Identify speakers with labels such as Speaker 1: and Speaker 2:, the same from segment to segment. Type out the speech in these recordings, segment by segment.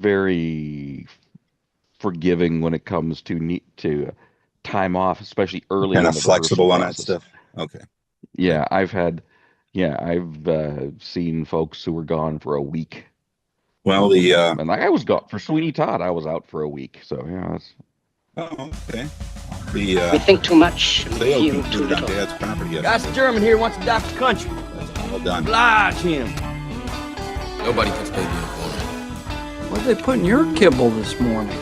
Speaker 1: very forgiving when it comes to time off, especially early
Speaker 2: Kind
Speaker 1: in
Speaker 2: of
Speaker 1: the rehearsal
Speaker 2: flexible on that
Speaker 1: process.
Speaker 2: stuff. Okay, good.
Speaker 1: Yeah, I've seen folks who were gone for a week.
Speaker 2: Well, the
Speaker 1: And like I was gone for Sweeney Todd, I was out for a week. So yeah, that's
Speaker 2: oh, okay. The
Speaker 3: We think too much and
Speaker 2: sale
Speaker 3: feel too
Speaker 2: concluded on
Speaker 3: little.
Speaker 2: Dad's property
Speaker 4: Gus
Speaker 2: yesterday.
Speaker 4: German here wants to adopt the country.
Speaker 2: That's all done.
Speaker 4: Oblige him.
Speaker 5: Nobody puts baby in a corner.
Speaker 6: What did they put in your kibble this morning?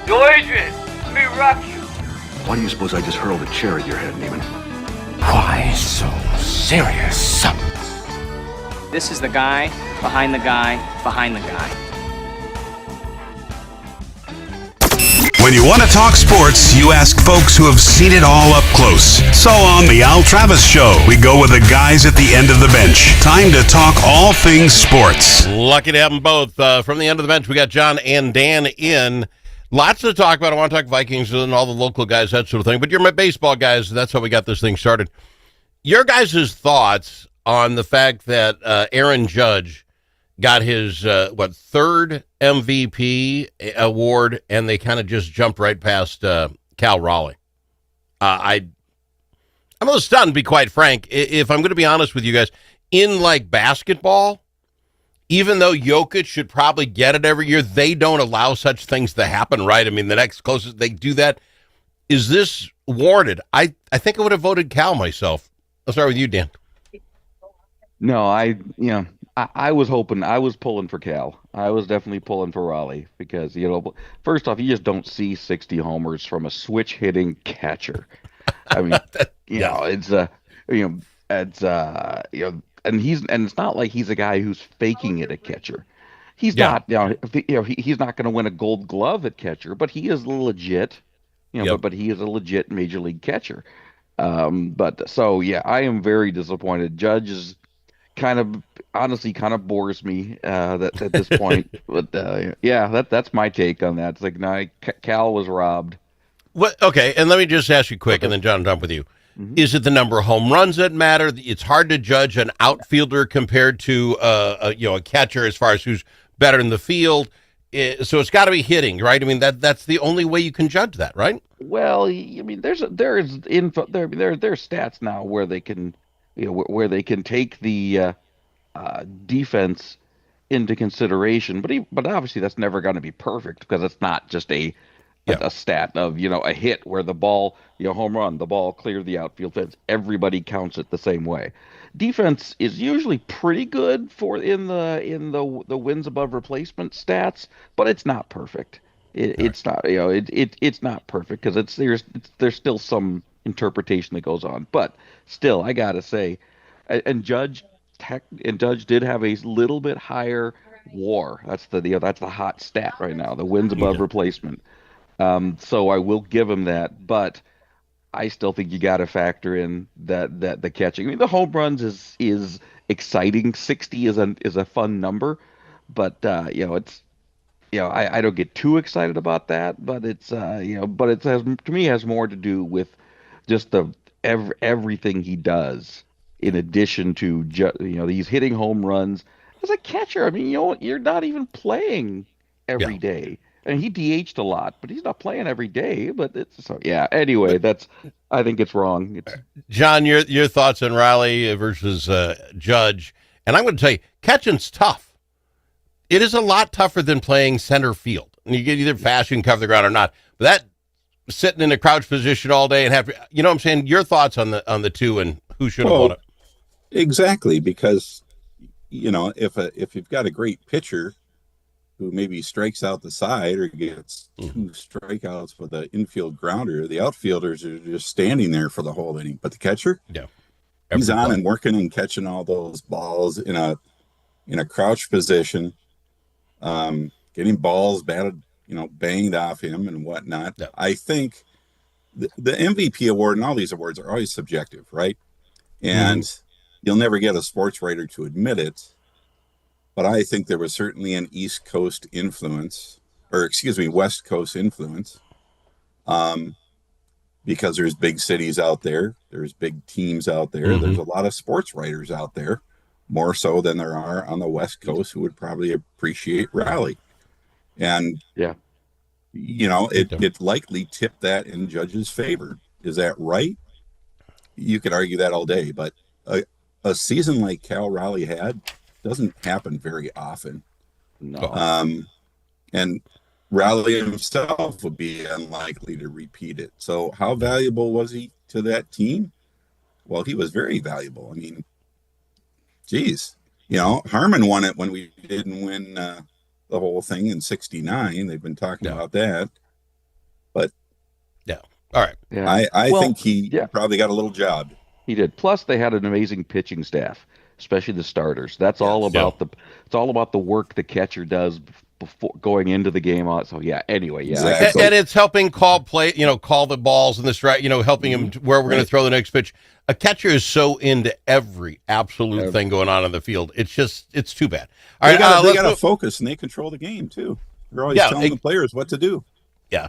Speaker 4: Yo, Adrian, let me rock you.
Speaker 7: Why do you suppose I just hurled a chair at your head, Neiman?
Speaker 8: Why so serious?
Speaker 9: This is the guy behind the guy behind the guy.
Speaker 10: When you want to talk sports, you ask folks who have seen it all up close. So on The Al Travis Show, we go with the guys at the end of the bench. Time to talk all things sports.
Speaker 11: Lucky to have them both. From the end of the bench, we got John and Dan in. Lots to talk about. I want to talk Vikings and all the local guys, that sort of thing. But you're my baseball guys. That's how we got this thing started. Your guys' thoughts on the fact that Aaron Judge got his, third MVP award, and they kind of just jumped right past Cal Raleigh. I'm a little stunned, to be quite frank. If I'm going to be honest with you guys, in like basketball, even though Jokic should probably get it every year, they don't allow such things to happen, right? I mean, the next closest they do that. Is this warranted? I think I would have voted Cal myself. I'll start with you, Dan.
Speaker 1: no, I was hoping I was pulling for Cal. I was definitely pulling for Raleigh because first off, you just don't see 60 homers from a switch hitting catcher. I mean, it's and it's not like he's a guy who's faking it at catcher. He's
Speaker 11: Yeah.
Speaker 1: not, he's not going to win a Gold Glove at catcher, but he is legit,
Speaker 11: Yep.
Speaker 1: but he is a legit major league catcher. But so yeah, I am very disappointed. Judge is kind of honestly kind of bores me that at this point. But yeah, that's my take on that. It's like, no, Cal was robbed.
Speaker 11: What? Okay, and let me just ask you quick, and then John, I'll jump with you. Is it the number of home runs that matter? It's hard to judge an outfielder compared to a catcher as far as who's better in the field. So it's got to be hitting, right? I mean that's the only way you can judge that, right?
Speaker 1: Well, I mean, there's info there's stats now where they can, where they can take the defense into consideration, but obviously that's never going to be perfect because it's not just
Speaker 11: Yeah.
Speaker 1: a stat of a hit where the ball, home run, the ball cleared the outfield fence. Everybody counts it the same way. Defense is usually pretty good for in the wins above replacement stats, but it's not perfect. It's not it's not perfect because there's still some interpretation that goes on, but still I gotta say, and Judge did have a little bit higher WAR. That's the hot stat right now. The wins above
Speaker 11: Okay.
Speaker 1: replacement. So I will give him that, but I still think you got to factor in that the catching. I mean, the home runs is exciting. 60 is a fun number, but it's I don't get too excited about that, but it's but it has to me has more to do with just everything he does in addition to these hitting home runs as a catcher. I mean, you're not even playing
Speaker 11: Yeah.
Speaker 1: every day. And he DH'd a lot, but he's not playing every day. But it's so yeah. Anyway, I think it's wrong. It's
Speaker 11: John, your thoughts on Riley versus Judge, and I'm going to tell you, catching's tough. It is a lot tougher than playing center field. And you get either fast, you can cover the ground or not. But that sitting in a crouch position all day and have you know what I'm saying? Your thoughts on the two and who should have won
Speaker 2: Well,
Speaker 11: it?
Speaker 2: exactly, because if you've got a great pitcher who maybe strikes out the side or gets two strikeouts with an infield grounder, the outfielders are just standing there for the whole inning. But the catcher,
Speaker 11: Yeah.
Speaker 2: he's
Speaker 11: Every
Speaker 2: on
Speaker 11: play.
Speaker 2: and working and catching all those balls in a crouch position, getting balls batted, banged off him and whatnot.
Speaker 11: Yeah.
Speaker 2: I think the MVP award and all these awards are always subjective, right? And you'll never get a sports writer to admit it. But I think there was certainly an East Coast influence, or excuse me, West Coast influence, because there's big cities out there, there's big teams out there, there's a lot of sports writers out there, more so than there are on the West Coast who would probably appreciate Raleigh. And,
Speaker 1: Yeah.
Speaker 2: it likely tipped that in Judge's favor. Is that right? You could argue that all day, but a season like Cal Raleigh had doesn't happen very often.
Speaker 1: No.
Speaker 2: And Raleigh himself would be unlikely to repeat it. So how valuable was he to that team? Well, he was very valuable. I mean, geez, Harmon won it when we didn't win the whole thing in '69. They've been talking about that. But
Speaker 11: yeah, all right.
Speaker 2: Yeah. I think he probably got a little job.
Speaker 1: He did. Plus, they had an amazing pitching staff, especially the starters. That's all about it's all about the work the catcher does before going into the game. So anyway,
Speaker 2: Exactly.
Speaker 11: And it's helping call the balls in the strike, helping him to where we're going to throw the next pitch. A catcher is so into every absolute thing going on in the field. It's too bad. All right,
Speaker 2: they got to focus, and they control the game too. They're always telling the players what to do.
Speaker 11: Yeah.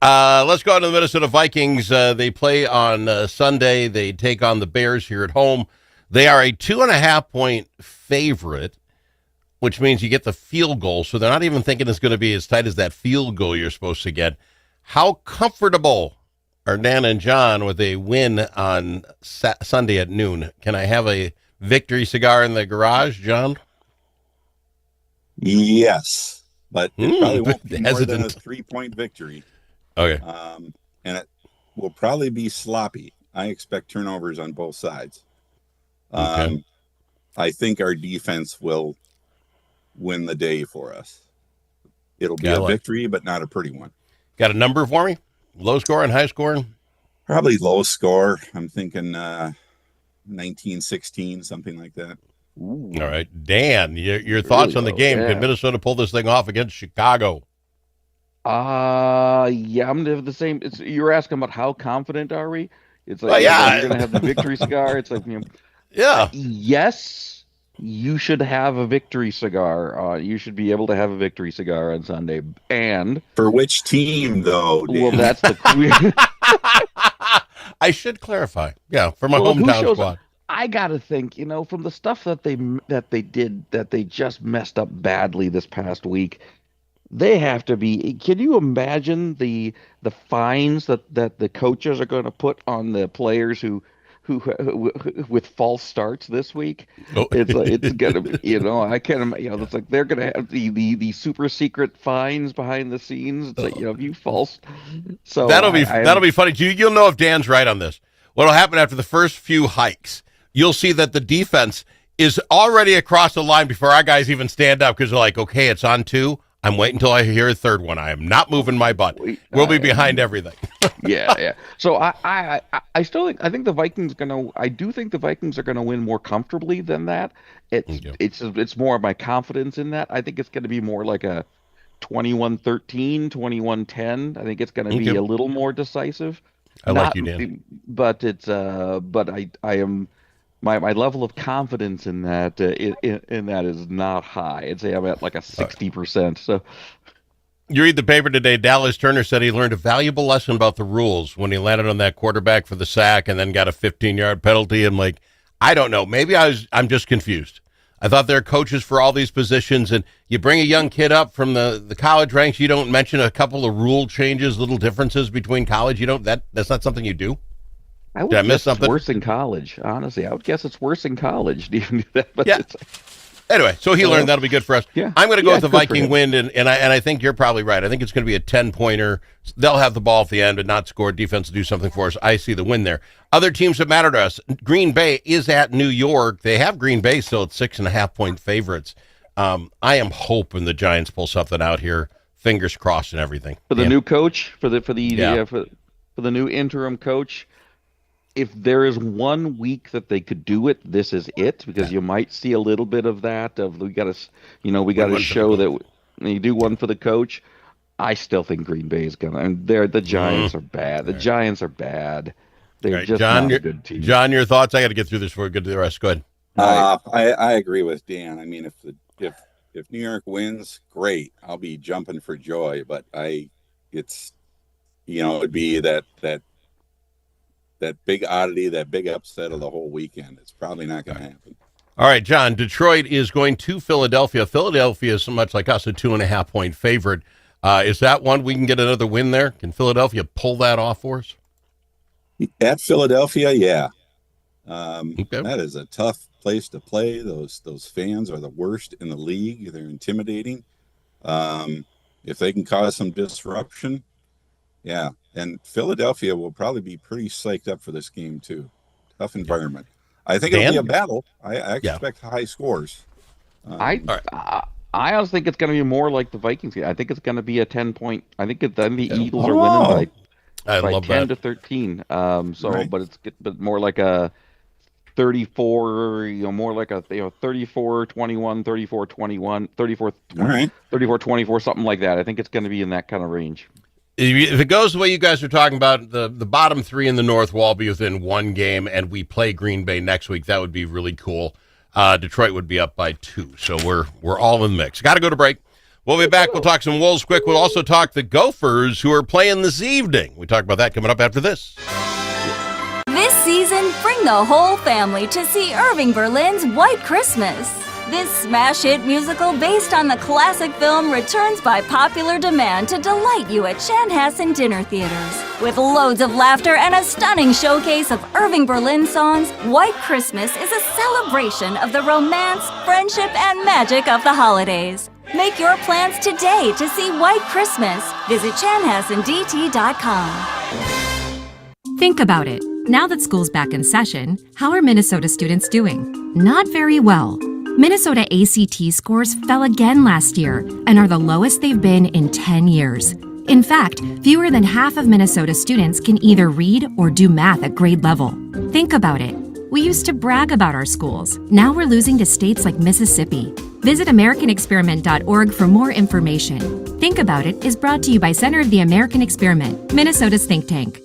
Speaker 11: Let's go on to the Minnesota Vikings. They play on Sunday. They take on the Bears here at home. They are a 2.5-point favorite, which means you get the field goal. So they're not even thinking it's going to be as tight as that field goal you're supposed to get. How comfortable are Dan and John with a win on Sunday at noon? Can I have a victory cigar in the garage, John?
Speaker 2: Yes, but it probably won't be more than a 3-point victory.
Speaker 11: Okay.
Speaker 2: And it will probably be sloppy. I expect turnovers on both sides.
Speaker 11: Okay.
Speaker 2: I think our defense will win the day for us. It'll be a victory, but not a pretty one.
Speaker 11: Got a number for me? Low scoring, high scoring?
Speaker 2: Probably low score. I'm thinking 19-16, something like that.
Speaker 11: Ooh. All right. Dan, your thoughts on the game. Can Minnesota pull this thing off against Chicago?
Speaker 1: I'm the same. You're asking about how confident are we? It's like you're going to have the victory cigar. It's like, yes, you should have a victory cigar. You should be able to have a victory cigar on Sunday. And
Speaker 2: for which team, though? Dan?
Speaker 1: Well, that's the.
Speaker 11: I should clarify. Yeah, for my hometown squad.
Speaker 1: I gotta think, from the stuff that they just messed up badly this past week. They have to be. Can you imagine the fines that the coaches are going to put on the players who with false starts this week? Oh. It's gonna be. I can't imagine. It's like they're gonna have the super secret fines behind the scenes. It's like if you false. So
Speaker 11: that'll be funny. You'll know if Dan's right on this. What'll happen after the first few hikes? You'll see that the defense is already across the line before our guys even stand up because they're like, okay, it's on 2. I'm waiting until I hear a third one. I am not moving my butt. We'll be behind everything.
Speaker 1: Yeah. So I still think the Vikings I do think the Vikings are gonna win more comfortably than that. It's more of my confidence in that. I think it's gonna be more like a 21-13, 21-10. I think it's gonna be a little more decisive.
Speaker 11: Like you, Dan.
Speaker 1: But I am. My level of confidence in that in that is not high. I'd say I'm at like a 60%. So
Speaker 11: you read the paper today. Dallas Turner said he learned a valuable lesson about the rules when he landed on that quarterback for the sack and then got a 15-yard penalty. And like, I don't know. Maybe I'm just confused. I thought there are coaches for all these positions, and you bring a young kid up from the college ranks. You don't mention a couple of rule changes, little differences between college. That's not something you do.
Speaker 1: I would guess it's worse in college. Honestly, I would guess it's worse in college.
Speaker 11: Yeah. Anyway, so he learned that'll be good for us.
Speaker 1: Yeah.
Speaker 11: I'm going to go with the Viking win, and I think you're probably right. I think it's going to be a 10-pointer. They'll have the ball at the end, but not score. Defense will do something for us. I see the win there. Other teams that matter to us. Green Bay is at New York. They have Green Bay still at 6.5-point favorites. I am hoping the Giants pull something out here. Fingers crossed and everything.
Speaker 1: For the new coach, for the new interim coach. If there is one week that they could do it, this is it, because you might see a little bit of that. We got to show that you do one for the coach. I still think Green Bay is gonna. And the Giants are bad. The Giants are bad. They're just not a good team.
Speaker 11: John, your thoughts? I got to get through this before we get to the rest. Go ahead.
Speaker 2: I agree with Dan. I mean, if New York wins, great. I'll be jumping for joy. But it'd be that big oddity, that big upset of the whole weekend. It's probably not going to happen.
Speaker 11: All right, John, Detroit is going to Philadelphia. Philadelphia is so much like us, a 2.5-point favorite. Is that one we can get another win there? Can Philadelphia pull that off for us?
Speaker 2: At Philadelphia, yeah.
Speaker 11: Okay.
Speaker 2: That is a tough place to play. Those fans are the worst in the league. They're intimidating. If they can cause some disruption, yeah. And Philadelphia will probably be pretty psyched up for this game too. Tough environment. I think it'll be a battle. I expect high scores.
Speaker 1: I honestly think it's going to be more like the Vikings game. I think it's going to be a 10-point. I think the Eagles are winning by 10 to 13. But more like a 34, more like a 34-21, 34-21, 34-24, something like that. I think it's going to be in that kind of range.
Speaker 11: If it goes the way you guys are talking about, the bottom three in the North will all be within one game, and we play Green Bay next week. That would be really cool. Detroit would be up by 2, so we're all in the mix. Got to go to break. We'll be back. We'll talk some Wolves quick. We'll also talk the Gophers, who are playing this evening. We talk about that coming up after this.
Speaker 3: This season, bring the whole family to see Irving Berlin's White Christmas. This smash hit musical based on the classic film returns by popular demand to delight you at Chanhassen dinner theaters. With loads of laughter and a stunning showcase of Irving Berlin songs, White Christmas is a celebration of the romance, friendship, and magic of the holidays. Make your plans today to see White Christmas. Visit chanhassendt.com.
Speaker 12: Think about it. Now that school's back in session, how are Minnesota students doing? Not very well. Minnesota ACT scores fell again last year and are the lowest they've been in 10 years. In fact, fewer than half of Minnesota students can either read or do math at grade level. Think about it. We used to brag about our schools. Now we're losing to states like Mississippi. Visit AmericanExperiment.org for more information. Think About It is brought to you by Center of the American Experiment, Minnesota's think tank.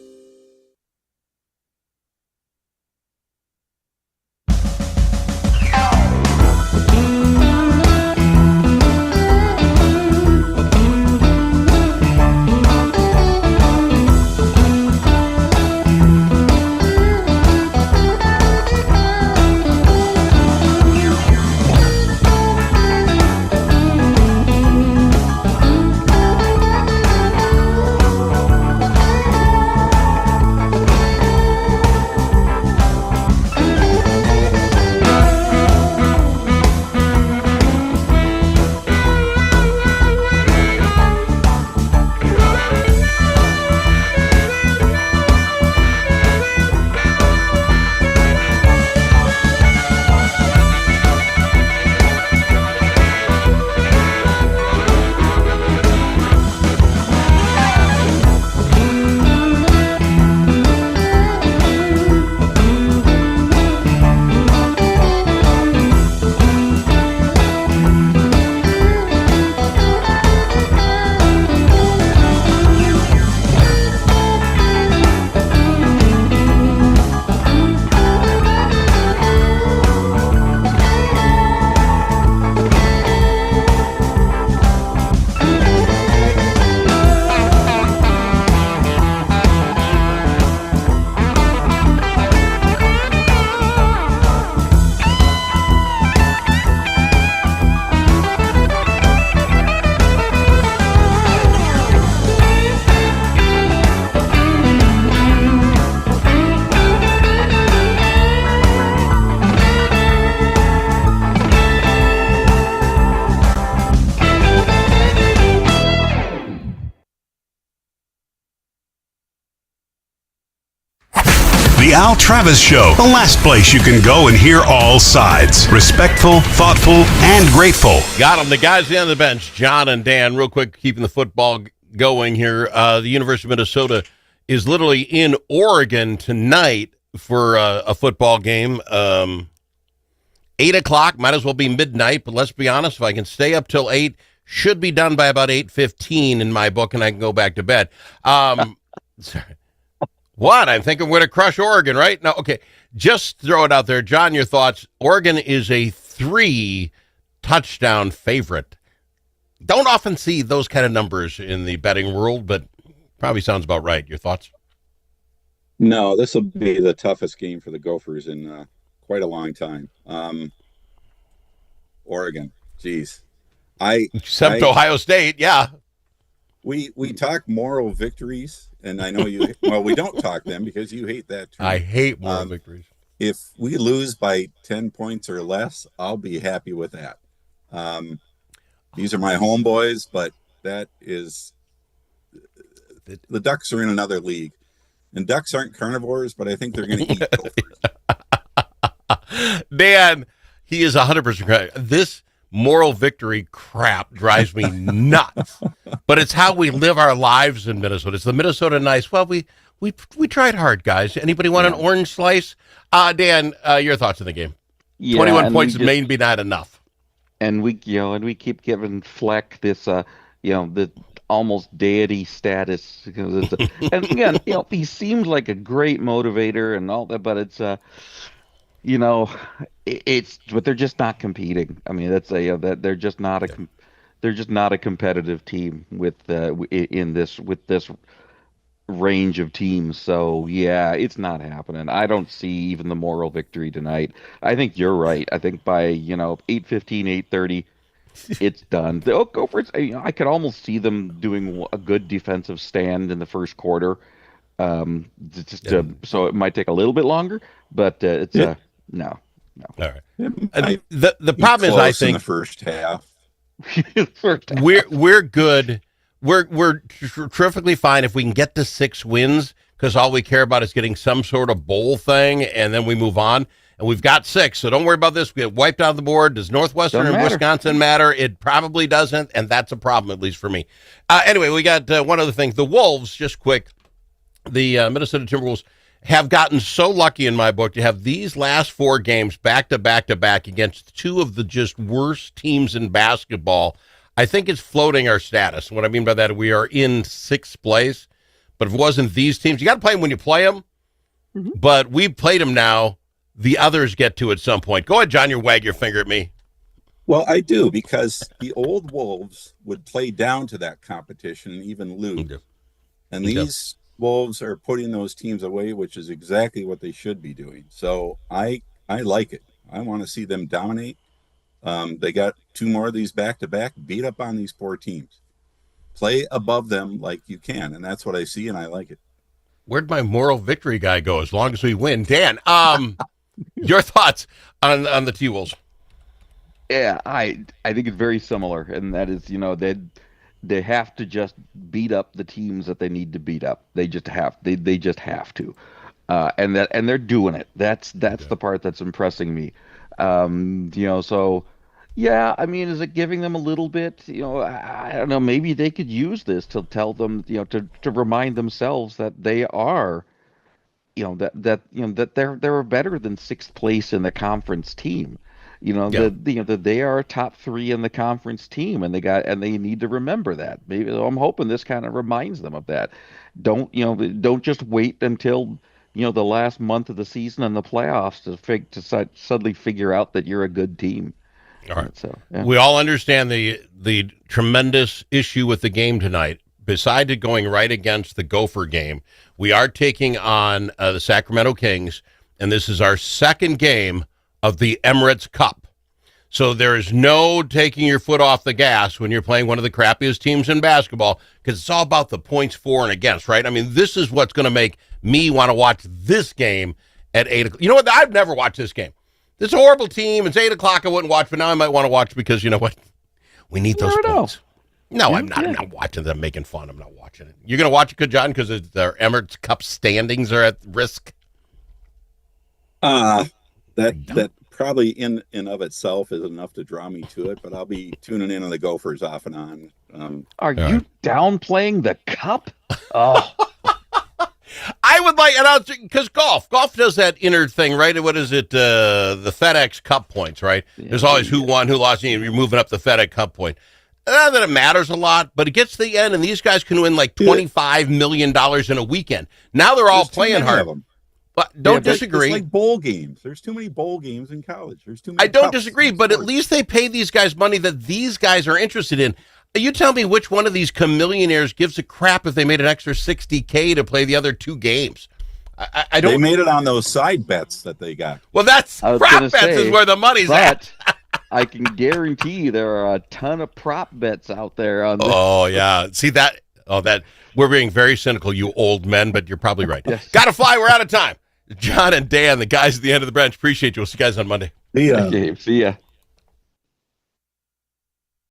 Speaker 10: The Al Travis Show, the last place you can go and hear all sides. Respectful, thoughtful, and grateful.
Speaker 11: Got them. The guys on the bench, John and Dan, real quick, keeping the football going here. The University of Minnesota is literally in Oregon tonight for a football game. 8 o'clock, might as well be midnight, but let's be honest, if I can stay up till 8, should be done by about 8:15 in my book, and I can go back to bed. What? I'm thinking we're going to crush Oregon, right? No, okay. Just throw it out there. John, your thoughts. Oregon is a 3-touchdown favorite. Don't often see those kind of numbers in the betting world, but probably sounds about right. Your thoughts?
Speaker 2: No, this will be the toughest game for the Gophers in quite a long time. Oregon. Jeez.
Speaker 11: Except Ohio State, yeah.
Speaker 2: We talk moral victories, and I know you. Well, we don't talk them because you hate that term.
Speaker 11: I hate moral victories.
Speaker 2: If we lose by 10 points or less, I'll be happy with that. These are my homeboys, but that is the Ducks are in another league, and Ducks aren't carnivores, but I think they're going to eat gophers.
Speaker 11: Dan, he is 100% correct. This moral victory crap drives me nuts, but it's how we live our lives in Minnesota. It's the Minnesota nice. Well, we tried hard, guys. Anybody want an orange slice? Dan, your thoughts on the game? 21 points may be not enough.
Speaker 1: And we keep giving Fleck this, the almost deity status. Because and again, he seems like a great motivator and all that, but it's, but they're just not competing. I mean, that they're just not a competitive team with this range of teams. So yeah, it's not happening. I don't see even the moral victory tonight. I think you're right. I think by 8:15, 8:30, it's done. They'll go for it. I could almost see them doing a good defensive stand in the first quarter. So it might take a little bit longer, but it's no.
Speaker 11: All right. The problem is, I think
Speaker 2: in the first half.
Speaker 11: we're good. We're terrifically fine if we can get to 6 wins, because all we care about is getting some sort of bowl thing, and then we move on. And we've got 6, so don't worry about this. We get wiped out of the board. Does Northwestern and Wisconsin matter? It probably doesn't, and that's a problem, at least for me. Anyway, we got one other thing. The Wolves, just quick, the Minnesota Timberwolves have gotten so lucky in my book to have these last 4 games back to back to back against 2 of the just worst teams in basketball. I think it's floating our status. What I mean by that, we are in 6th place, but if it wasn't these teams, you got to play them when you play them, but we've played them now. The others get to at some point. Go ahead, John, you wag your finger at me.
Speaker 2: Well, I do, because the old Wolves would play down to that competition and even lose. And these Wolves are putting those teams away, which is exactly what they should be doing. So I like it. I want to see them dominate. They got 2 more of these back-to-back, beat up on these poor teams. Play above them like you can, and that's what I see, and I like it.
Speaker 11: Where'd my moral victory guy go? As long as we win. Dan, your thoughts on the T-Wolves?
Speaker 1: Yeah, I think it's very similar, and that is, they have to just beat up the teams that they need to beat up. They just have to, and they're doing it. That's the part that's impressing me. So yeah, I mean, is it giving them a little bit? I don't know. Maybe they could use this to tell them, to remind themselves that they are, that they're better than 6th place in the conference team. That they are a top 3 in the conference team, and they need to remember that. Maybe I'm hoping this kind of reminds them of that. Don't just wait until the last month of the season and the playoffs to suddenly figure out that you're a good team.
Speaker 11: All right.
Speaker 1: So yeah.
Speaker 11: We all understand the tremendous issue with the game tonight. Besides it going right against the Gopher game, we are taking on the Sacramento Kings, and this is our 2nd game of the Emirates Cup. So there is no taking your foot off the gas when you're playing one of the crappiest teams in basketball, because it's all about the points for and against, right? I mean, this is what's going to make me want to watch this game at 8 o'clock. You know what? I've never watched this game. This is a horrible team. It's 8 o'clock. I wouldn't watch, but now I might want to watch because you know what? We need those points. No, I'm not. I'm not watching them making fun. I'm not watching it. You're going to watch it, John, because the Emirates Cup standings are at risk?
Speaker 2: That probably in and of itself is enough to draw me to it, but I'll be tuning in on the Gophers off and on.
Speaker 1: Are you downplaying the Cup? Oh.
Speaker 11: I would like, because golf does that inner thing, right? What is it? The FedEx Cup points, right? Yeah, there's always who won, who lost, and you're moving up the FedEx Cup point. Not that it matters a lot, but it gets to the end, and these guys can win like $25 million in a weekend. Now they're all playing hard. But don't disagree.
Speaker 2: It's like bowl games. There's too many bowl games in college. There's too many.
Speaker 11: I don't disagree, but at least they pay these guys money that these guys are interested in. You tell me which one of these chameleonaires gives a crap if they made an extra $60K to play the other 2 games. I don't.
Speaker 2: They made it on those side bets that they got.
Speaker 11: Well, that's prop bets is where the money's at.
Speaker 1: I can guarantee there are a ton of prop bets out there on this.
Speaker 11: Oh, yeah. See that? That we're being very cynical, you old men, but you're probably right.
Speaker 1: Yes.
Speaker 11: Gotta fly. We're out of time. John and Dan, the guys at the end of the bench, appreciate you. We'll see you guys on Monday.
Speaker 2: See ya.
Speaker 1: Okay, see ya.